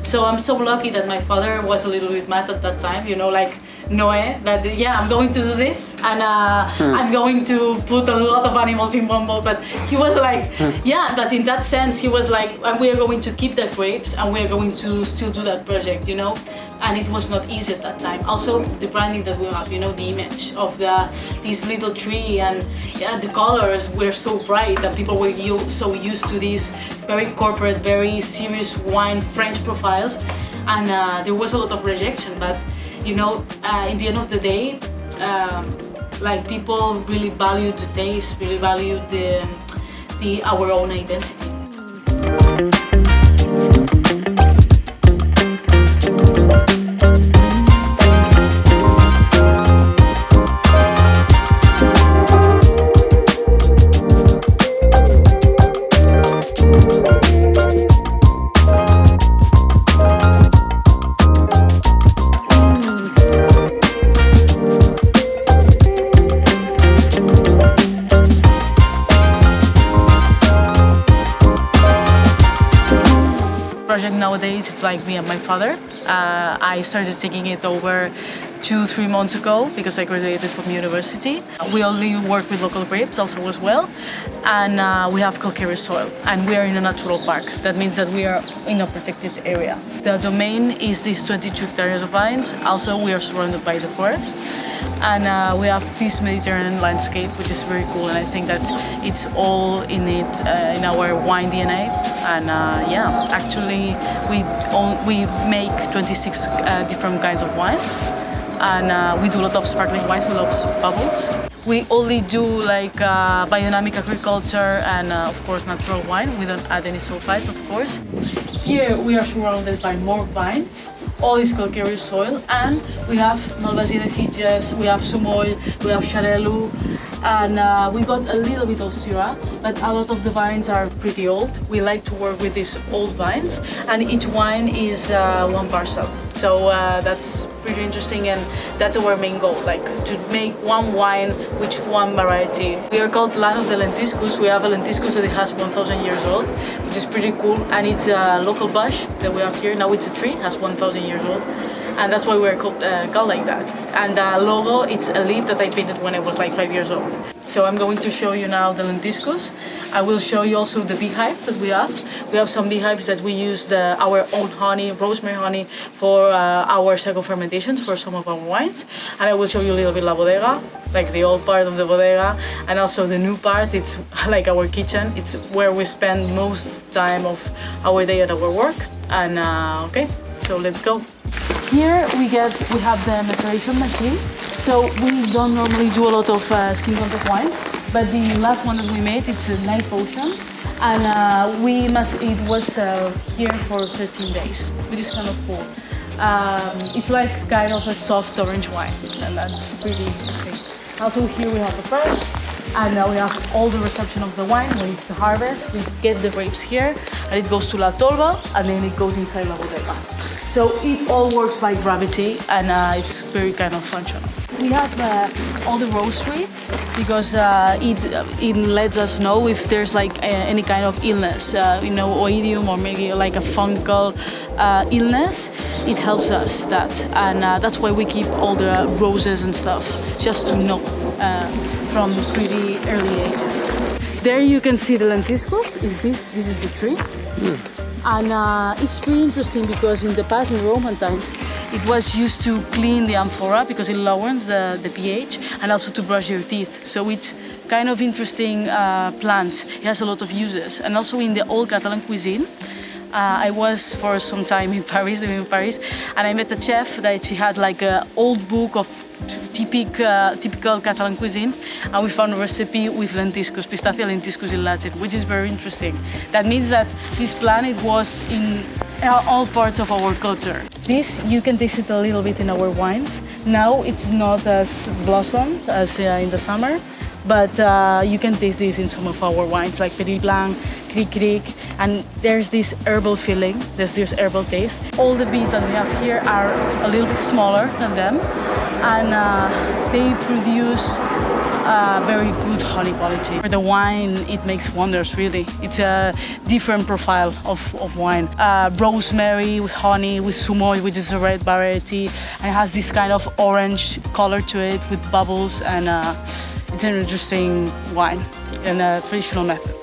So I'm so lucky that my father was a little bit mad at that time, you know, like Noé, that yeah, I'm going to do this and I'm going to put a lot of animals in one bowl. But he was like, yeah, but in that sense, he was like, we are going to keep the grapes and we are going to still do that project, you know. And it was not easy at that time. Also, the branding that we have, you know, the image of this little tree and yeah, the colors were so bright and people were so used to these very corporate, very serious wine French profiles. And there was a lot of rejection, but you know, in the end of the day, like people really valued the taste, really valued our own identity. Project nowadays, it's like me and my father. I started taking it over 2-3 months ago because I graduated from university. We only work with local grapes also as well, and we have calcareous soil, and we are in a natural park. That means that we are in a protected area. The domain is these 22 hectares of vines. Also, we are surrounded by the forest, and we have this Mediterranean landscape, which is very cool, and I think that it's all in it in our wine DNA. And yeah, actually, we make 26 different kinds of wines. And we do a lot of sparkling wines, we love bubbles. We only do like biodynamic agriculture and of course natural wine. We don't add any sulfites, of course. Here we are surrounded by more vines. All is calcareous soil, and we have Malvasia de Sitges, we have Sumoll, we have Xarel·lo, and we got a little bit of Syrah, but a lot of the vines are pretty old. We like to work with these old vines, and each wine is one parcel. So that's pretty interesting, and that's our main goal, like to make one wine with one variety. We are called Land of the Lentiscus. We have a lentiscus that has 1,000 years old, which is pretty cool, and it's a local bush that we have here. Now it's a tree, has 1,000 years old, and that's why we're called like that. And the logo, it's a leaf that I painted when I was like 5 years old. So I'm going to show you now the lentiscus. I will show you also the beehives that we have. We have some beehives that we use our own honey, rosemary honey, for our second fermentations for some of our wines. And I will show you a little bit la bodega, like the old part of the bodega, and also the new part. It's like our kitchen. It's where we spend most time of our day at our work. And okay, so let's go. Here we have the maceration machine. So we don't normally do a lot of skin contact wines, but the last one that we made, it's a night potion, and it was here for 13 days, which is kind of cool. It's like kind of a soft orange wine, and that's pretty interesting. Also here we have the press, and now we have all the reception of the wine. When it's the harvest, we get the grapes here, and it goes to La Tolva, and then it goes inside La Bodega. So it all works by gravity, and it's very kind of functional. We have all the roasteries because it lets us know if there's like any kind of illness, oidium or maybe like a fungal illness. It helps us that, and that's why we keep all the roses and stuff, just to know from pretty early ages. There you can see the lentiscus. This is the tree. And it's pretty interesting because in the past, in Roman times, it was used to clean the amphora because it lowers the pH and also to brush your teeth. So it's kind of interesting plant. It has a lot of uses. And also in the old Catalan cuisine, I was for some time in Paris, living in Paris, and I met a chef that she had like an old book of typical Catalan cuisine, and we found a recipe with lentiscus, Pistacia lentiscus in Latin, which is very interesting. That means that this plant, it was in all parts of our culture. This, you can taste it a little bit in our wines. Now it's not as blossomed as in the summer, but you can taste this in some of our wines like Petit Blanc, Cric Cric, and there's this herbal feeling, there's this herbal taste. All the bees that we have here are a little bit smaller than them, and they produce very good honey quality. For the wine, it makes wonders, really. It's a different profile of wine. Rosemary with honey, with sumoy, which is a red variety, and it has this kind of orange color to it with bubbles, and it's an interesting wine in a traditional method.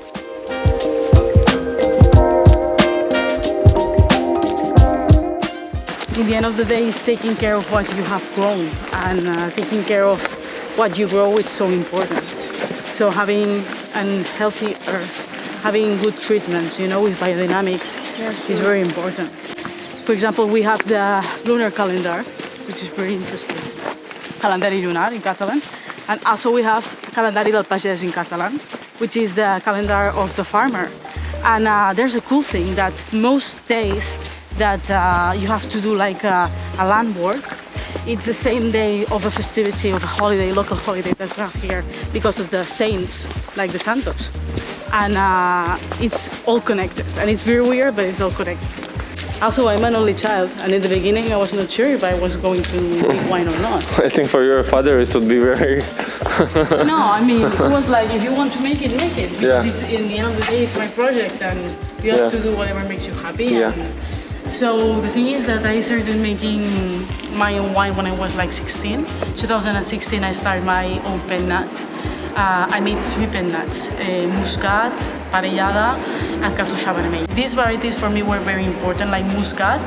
In the end of the day, it's taking care of what you have grown, and taking care of what you grow is so important. So having a healthy earth, having good treatments, you know, with biodynamics is very important. For example, we have the lunar calendar, which is very interesting. Calendari lunar in Catalan. And also we have calendari del pagès in Catalan, which is the calendar of the farmer. And there's a cool thing that most days that you have to do like a land work, it's the same day of a festivity, of a holiday, local holiday that's not here because of the saints, like the Santos. And it's all connected. And it's very weird, but it's all connected. Also, I'm an only child, and in the beginning I was not sure if I was going to make wine or not. I think for your father it would be very... No, I mean, it was like, if you want to make it, make it. Because it's, in the end of the day, it's my project, and you have to do whatever makes you happy. And so the thing is that I started making my own wine when I was like 16. 2016, I started my own pen nut. I made 3 pen nuts, Muscat, Parellada, and Cartoixa Vermell. These varieties for me were very important, like Muscat.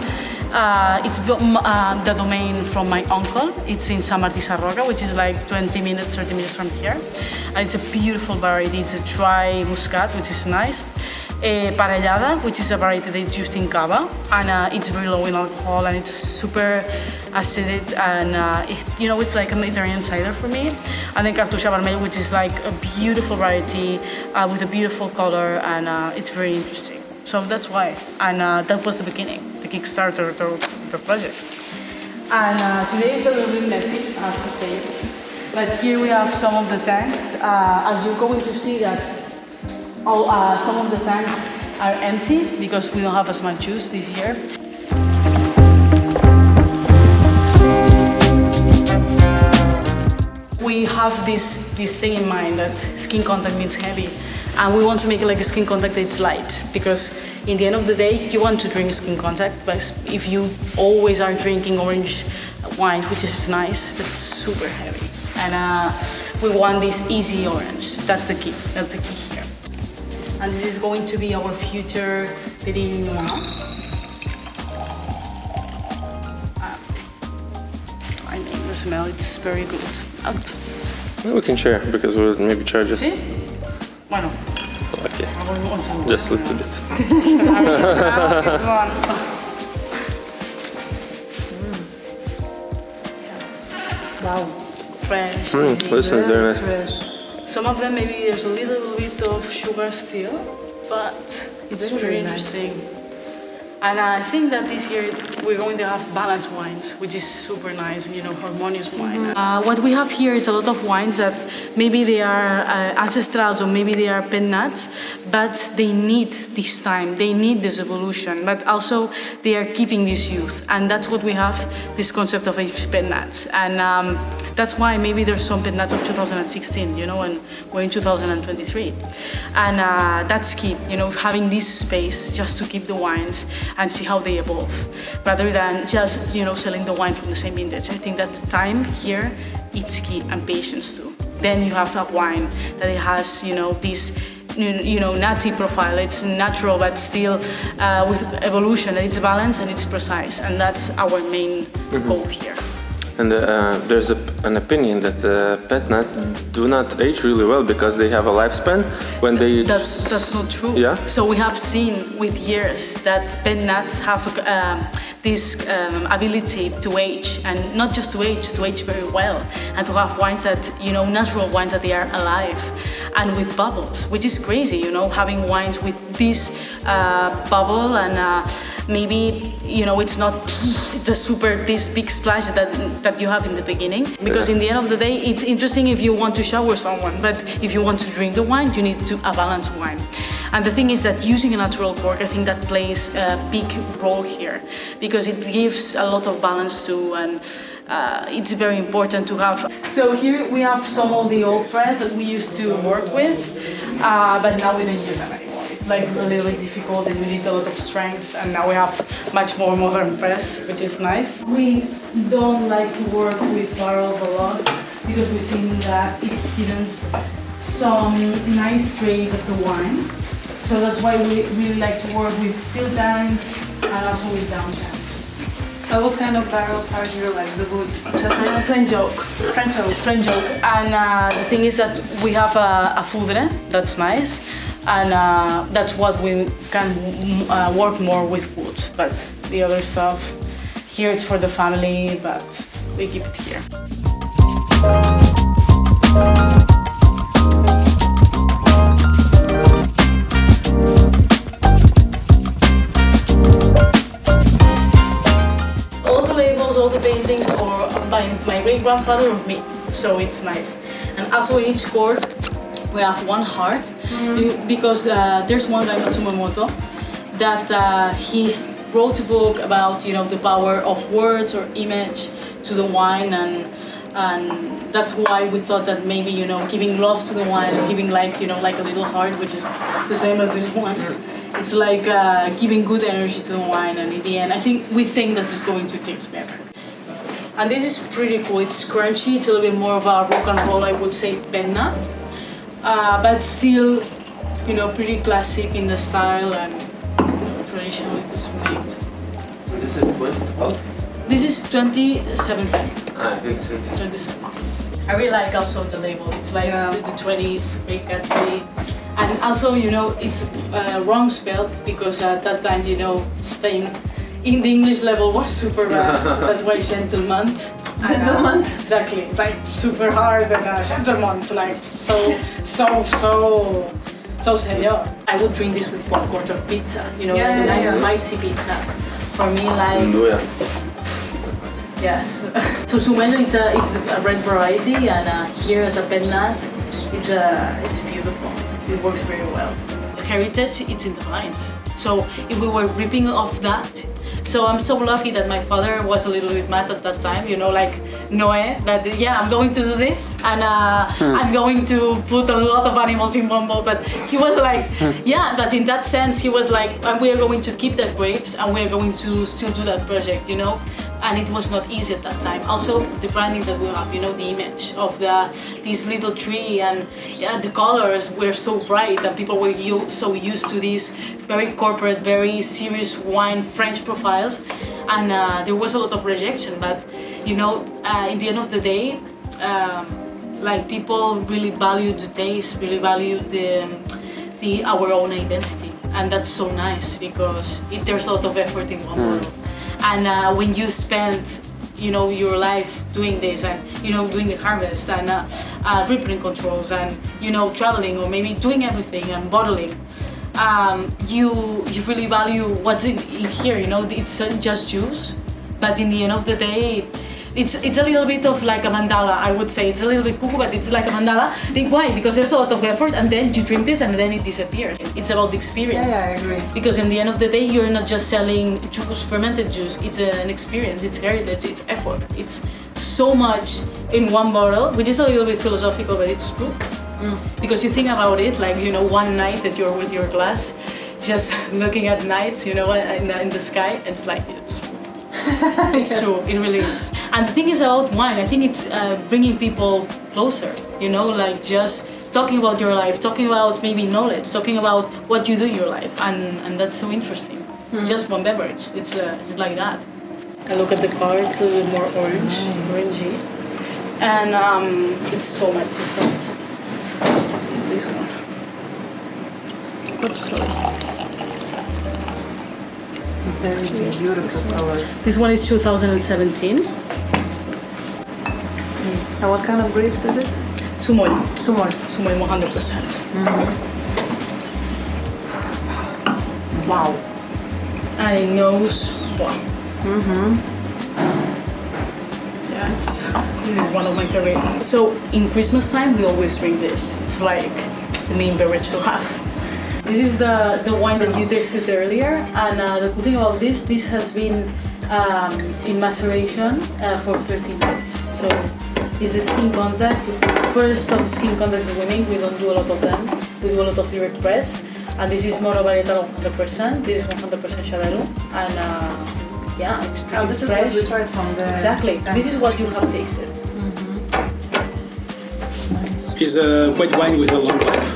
It's the domain from my uncle. It's in Sant Martí Sarroca, which is like 20 minutes, 30 minutes from here. And it's a beautiful variety. It's a dry Muscat, which is nice. Parellada, which is a variety that's used in Cava, and it's very low in alcohol, and it's super acidic, and it's like a Mediterranean cider for me. And then Cartoixa Vermell, which is like a beautiful variety with a beautiful color, and it's very interesting. So that's why, and that was the beginning, the Kickstarter of the project. And today it's a little bit messy, I have to say, but here we have some of the tanks. As you're going to see that some of the tanks are empty because we don't have as much juice this year. We have this thing in mind that skin contact means heavy, and we want to make it like a skin contact that's light, because in the end of the day you want to drink skin contact, but if you always are drinking orange wines, which is nice, but it's super heavy, and we want this easy orange. That's the key here. And this is going to be our future Petit Noir. I mean, the smell, it's very good. Well, we can share, because we'll maybe try just... See? Bueno. Okay. Just a little bit. Wow. Fresh. Listen, very nice. Some of them, maybe there's a little bit of sugar still, but it's very interesting. And I think that this year we're going to have balanced wines, which is super nice, and harmonious wine. What we have here is a lot of wines that maybe they are ancestrals or maybe they are pen nuts, but they need this time, they need this evolution, but also they are keeping this youth. And that's what we have, this concept of aged pen nuts. And that's why maybe there's some pen nuts of 2016, and we're in 2023. And that's key, having this space just to keep the wines and see how they evolve, rather than just selling the wine from the same vintage. I think that the time here, it's key, and patience too. Then you have a wine that it has this nutty profile. It's natural, but still with evolution, and it's balanced and it's precise, and that's our main goal here. And there's an opinion that pet nuts do not age really well because they have a lifespan when they... That's not true. Yeah? So we have seen with years that pet nuts have this ability to age, and not just to age very well, and to have wines that, natural wines that they are alive and with bubbles, which is crazy, having wines with this bubble, and maybe, it's not just this big splash that you have in the beginning, because in the end of the day, it's interesting if you want to shower someone, but if you want to drink the wine, you need a balanced wine. And the thing is that using a natural cork, I think that plays a big role here, because it gives a lot of balance too, and it's very important to have. So here we have some of the old press that we used to work with, but now we don't use them anymore. It's like a little bit difficult and we need a lot of strength, and now we have much more modern press, which is nice. We don't like to work with barrels a lot because we think that it hidden some nice traits of the wine. So that's why we really like to work with steel tanks and also with down tanks. What kind of barrels are here, like the wood? French oak. French oak. And the thing is that we have a foudre, that's nice, and that's what we can work more with wood. But the other stuff, here it's for the family, but we keep it here. All the paintings or by my great-grandfather or me, so it's nice. And also in each cork we have one heart, because there's one guy, Matsumoto, that he wrote a book about, you know, the power of words or image to the wine, and that's why we thought that maybe, you know, giving love to the wine, giving like, you know, like a little heart, which is the same as this one. It's like giving good energy to the wine, and in the end, we think that it's going to taste better. And this is pretty cool. It's crunchy. It's a little bit more of a rock and roll, I would say, penna, but still, you know, pretty classic in the style and, you know, traditionally it's made. This is what? This is 2017. I think so. 2017. I really like also the label. It's like the 20s, very catchy. And also, you know, it's wrong spelled because at that time, you know, Spain in the English level was super bad. So that's why gentleman. Gentleman? Exactly. It's like super hard, and gentleman. It's like so señor. I would drink this with 1 quarter of pizza. You know, like a nice spicy pizza. For me, like. Yes. So Sumeno, it's a red variety, and here as a penat, it's beautiful. It works very well. The heritage, it's in the vines. So if we were ripping off that, so I'm so lucky that my father was a little bit mad at that time, you know, like Noé, that I'm going to do this, and I'm going to put a lot of animals in one bowl, but he was like, but in that sense, he was like, and we are going to keep that grapes, and we are going to still do that project, you know. And it was not easy at that time. Also, the branding that we have, you know, the image of this little tree, and the colors were so bright, and people were so used to these very corporate, very serious wine French profiles, and there was a lot of rejection. But you know, in the end of the day, like people really valued the taste, really valued our own identity, and that's so nice because there's a lot of effort in one bottle. And when you spend, you know, your life doing this, and you know, doing the harvest and ripening controls, and you know, traveling or maybe doing everything and bottling, you really value what's in here. You know, it's just juice, but in the end of the day, it's a little bit of like a mandala. I would say it's a little bit cuckoo, but it's like a mandala. Why? Because there's a lot of effort, and then you drink this, and then it disappears. It's about the experience. Yeah, I agree. Because in the end of the day, you're not just selling juice, fermented juice. It's an experience. It's heritage. It's effort. It's so much in one bottle, which is a little bit philosophical, but it's true. Because you think about it, like, you know, one night that you're with your glass, just looking at night, you know, in the sky, it's like it's true. It's true, it really is. And the thing is about wine, I think it's bringing people closer, you know, like just talking about your life, talking about maybe knowledge, talking about what you do in your life, and that's so interesting. Just one beverage, it's like that. I look at the color, it's a little bit more orangey, and it's so much different. This one. Oops, sorry. Very beautiful color. This one is 2017. And what kind of grapes is it? Sumoy. Sumoy. Sumoy 100%. Wow. And it knows, wow. Yeah, this is one of my favorite. So in Christmas time, we always drink this. It's like the main beverage to have. This is the wine that you tasted earlier, and the cool thing about this has been in maceration for 13 days. So it's the skin contact. First of skin contacts that we make, we don't do a lot of them. We do a lot of direct press. And this is monovarietal 100%. This is 100% Xarel·lo. And yeah, it's pretty this fresh. is what we tried from the... Exactly. This is what you have tasted. Nice. It's a white wine with a long life.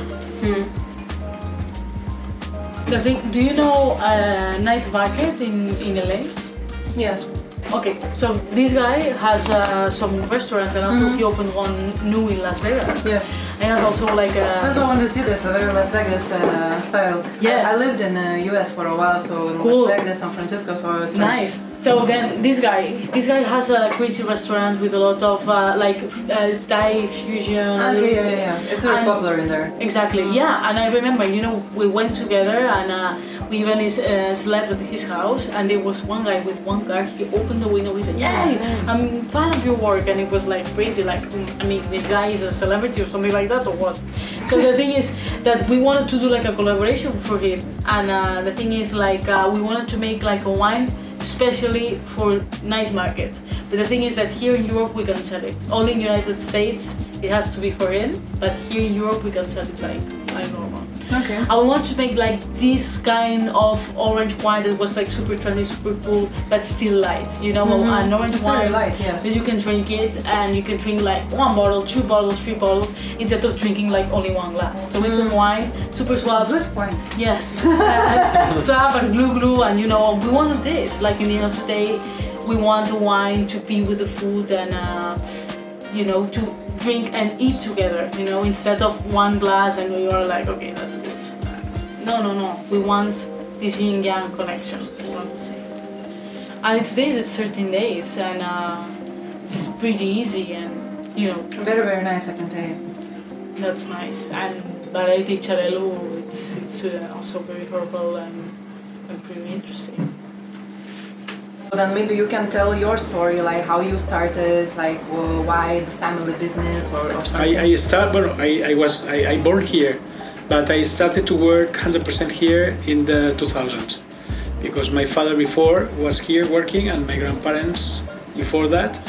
Do you know Night Market in LA? Yes. Okay, so this guy has some restaurants and also he opened one new in Las Vegas. Yes. And has also like a... So I also want to see this, the very Las Vegas style. Yes. I lived in the US for a while, so in Cool. Las Vegas, San Francisco, so it's Nice. So then this guy has a crazy restaurant with a lot of Thai fusion. Okay, yeah. It's very And- popular in there. Exactly, yeah. And I remember, we went together and we even slept at his house, and there was one guy with one car. He opened the window. He said, "Yay, I'm a fan of your work," and it was like crazy. Like, I mean, this guy is a celebrity or something like that, or what? So the thing is that we wanted to do like a collaboration for him, and the thing is like we wanted to make like a wine especially for night market. But the thing is that here in Europe we can sell it. Only in United States it has to be for him, but here in Europe we can sell it like normal. Okay. I want to make like this kind of orange wine that was like super trendy, super cool, but still light. An orange It's wine very light, yes. that you can drink it and you can drink like 1 bottle, 2 bottles, 3 bottles instead of drinking like only 1 glass. So it's a wine, super suave. Good wine. Yes, suave and glue, and we wanted this. Like in the end of the day, we want a wine to be with the food and to drink and eat together. Instead of 1 glass and you are like, okay, that's good. No. We want this yin-yang connection. We want to say. And it's 13 days, and it's pretty easy, and Very, very nice, I can tell you. that's nice. And variety Xarel·lo, it's also very herbal and pretty interesting. Then maybe you can tell your story, like how you started, like why the family business or something. I born here, but I started to work 100% here in the 2000s because my father before was here working and my grandparents before that.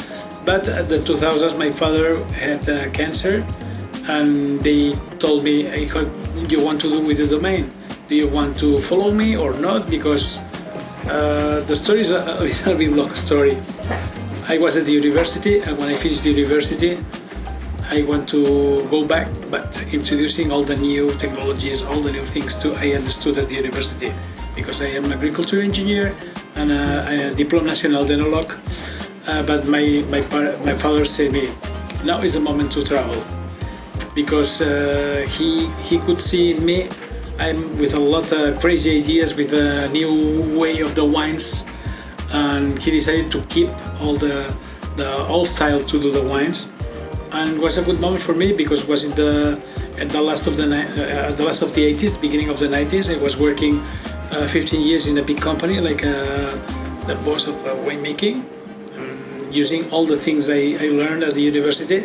But at the 2000s, my father had cancer, and they told me, "What do you want to do with the domain? Do you want to follow me or not?" Because the story is a little bit long story. I was at the university, and when I finished the university, I want to go back, but introducing all the new technologies, all the new things I understood at the university, because I am an agriculture engineer and a Diplôme National d'Enologue. But my father said me, now is the moment to travel, because he could see in me I'm with a lot of crazy ideas with a new way of the wines, and he decided to keep all the old style to do the wines, and it was a good moment for me because it was at the last of the 80s, beginning of the 90s. I was working 15 years in a big company, like the boss of winemaking, using all the things I learned at the university.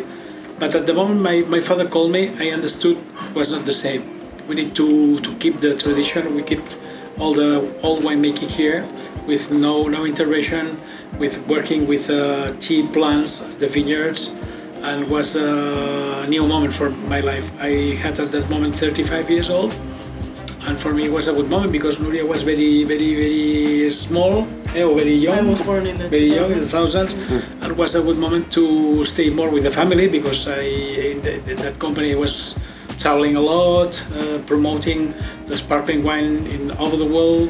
But at the moment my father called me, I understood it was not the same. We need to keep the tradition. We keep all the old winemaking here with no intervention, with working with tea plants, the vineyards, and it was a new moment for my life. I had at that moment 35 years old, and for me it was a good moment because Nuria was very, very, very small, or very young. I was born in the very young in the 2000s, and it was a good moment to stay more with the family because in that company was traveling a lot, promoting the sparkling wine in over the world.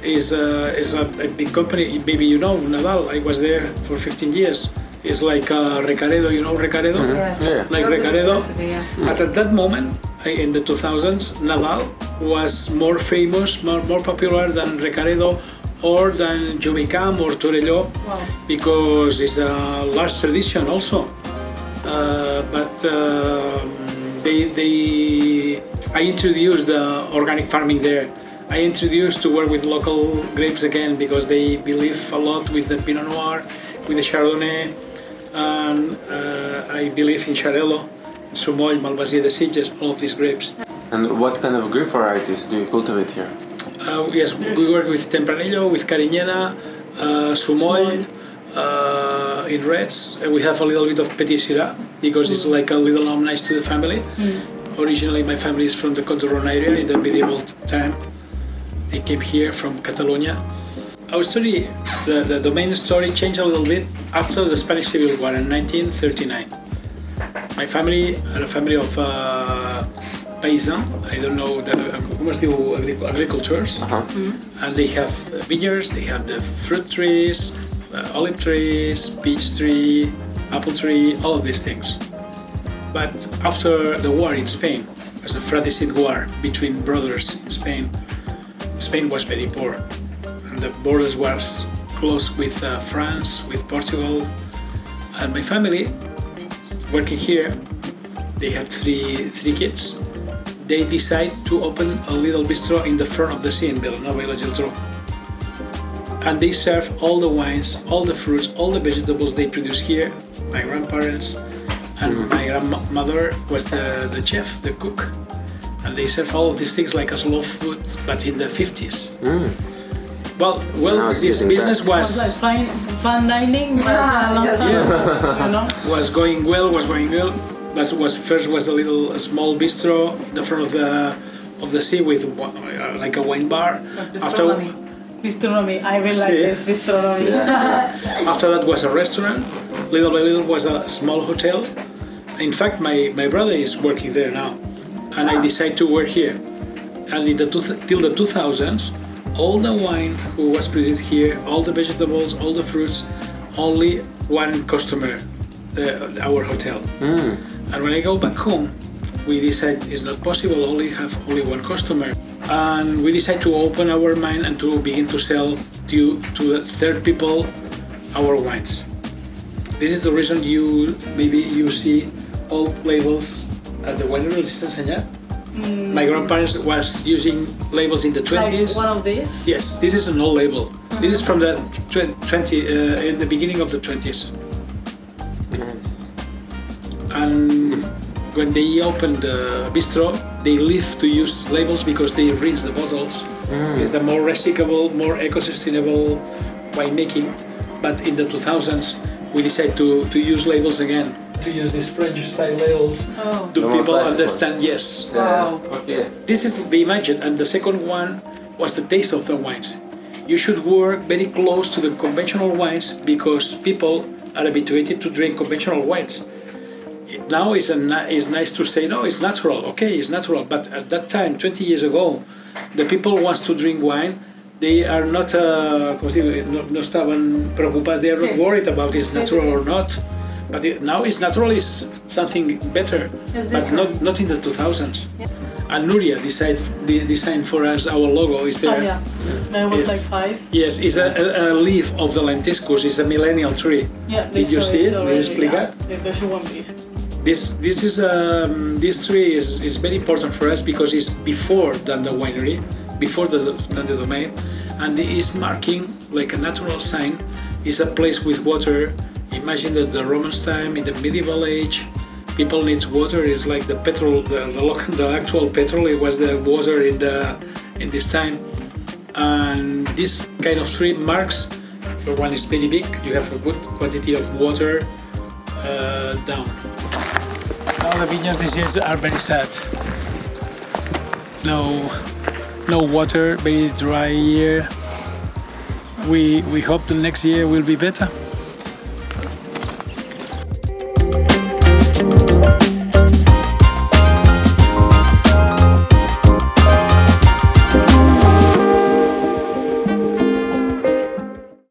Is a big company. Maybe Nadal. I was there for 15 years. It's like Recaredo. You know Recaredo? Yes. Yeah. Like Recaredo. Yeah. But at that moment, in the 2000s, Nadal was more famous, more popular than Recaredo or than Jomicam or Torelló, because it's a large tradition also. I introduced the organic farming there. I introduced to work with local grapes again because they believe a lot with the Pinot Noir, with the Chardonnay, and I believe in Xarel·lo, Sumoll, Malvasia de Sitges, all of these grapes. And what kind of grape varieties do you cultivate here? Yes, we work with Tempranillo, with Cariñena, Sumoy, in reds. We have a little bit of Petit Syrah because it's like a little homage to the family. Originally, my family is from the Contoron area in the medieval time. They came here from Catalunya. Our story, the main story changed a little bit after the Spanish Civil War in 1939. My family are a family of paysans. I don't know that must do agricultures, and they have vineyards. They have the fruit trees, olive trees, peach tree, apple tree, all of these things. But after the war in Spain, as a fratricide war between brothers in Spain, Spain was very poor, and the borders was close with France, with Portugal, and my family working here. They had three kids. They decide to open a little bistro in the front of the sea in Vilanova i la Geltrú. And they serve all the wines, all the fruits, all the vegetables they produce here. My grandparents and my grandmother was the chef, the cook. And they serve all of these things like a slow food, but in the 50s. Well, this business was like fine dining, but was going well. But first was a small bistro in the front of the sea with like a wine bar. Bistronomy, I really like this bistronomy. After that was a restaurant. Little by little was a small hotel. In fact, my brother is working there now, and I decided to work here. And till the 2000s, all the wine who was produced here, all the vegetables, all the fruits, only one customer, our hotel. And when I go back home, we decide it's not possible have only one customer. And we decide to open our mind and to begin to sell to the third people our wines. This is the reason you see old labels at the winery. My grandparents was using labels in the 20s. Like one of these? Yes, this is an old label. This is from the in the beginning of the 20s. Nice. And when they opened the bistro, they live to use labels because they rinse the bottles. It's the more recyclable, more eco-sustainable winemaking. But in the 2000s, we decided to use labels again. To use these French-style labels, do people understand? Yes. Wow. Okay. This is the imagine, and the second one was the taste of the wines. You should work very close to the conventional wines because people are habituated to drink conventional wines. Now it's nice to say, no, it's natural. Okay, it's natural. But at that time, 20 years ago, the people wants to drink wine. They are not, no estaban preocupados. They are not worried about it's natural or not. But now it's natural is something better, but not in the 2000s. Yeah. And Nuria designed for us our logo. Is there? Oh yeah, that was like 5. Yes, it's a leaf of the lentiscus. It's a millennial tree. Yeah, did you see it? Did you explicar? This tree is very important for us because it's before than the winery, before than the domain, and it is marking like a natural sign. It's a place with water. Imagine that the Romans time, in the medieval age, people need water. It's like the petrol, the actual petrol. It was the water in this time, and this kind of tree marks. For one is very big. You have a good quantity of water down. Now the vineyards these years are very sad. No water, very dry year. We hope the next year will be better.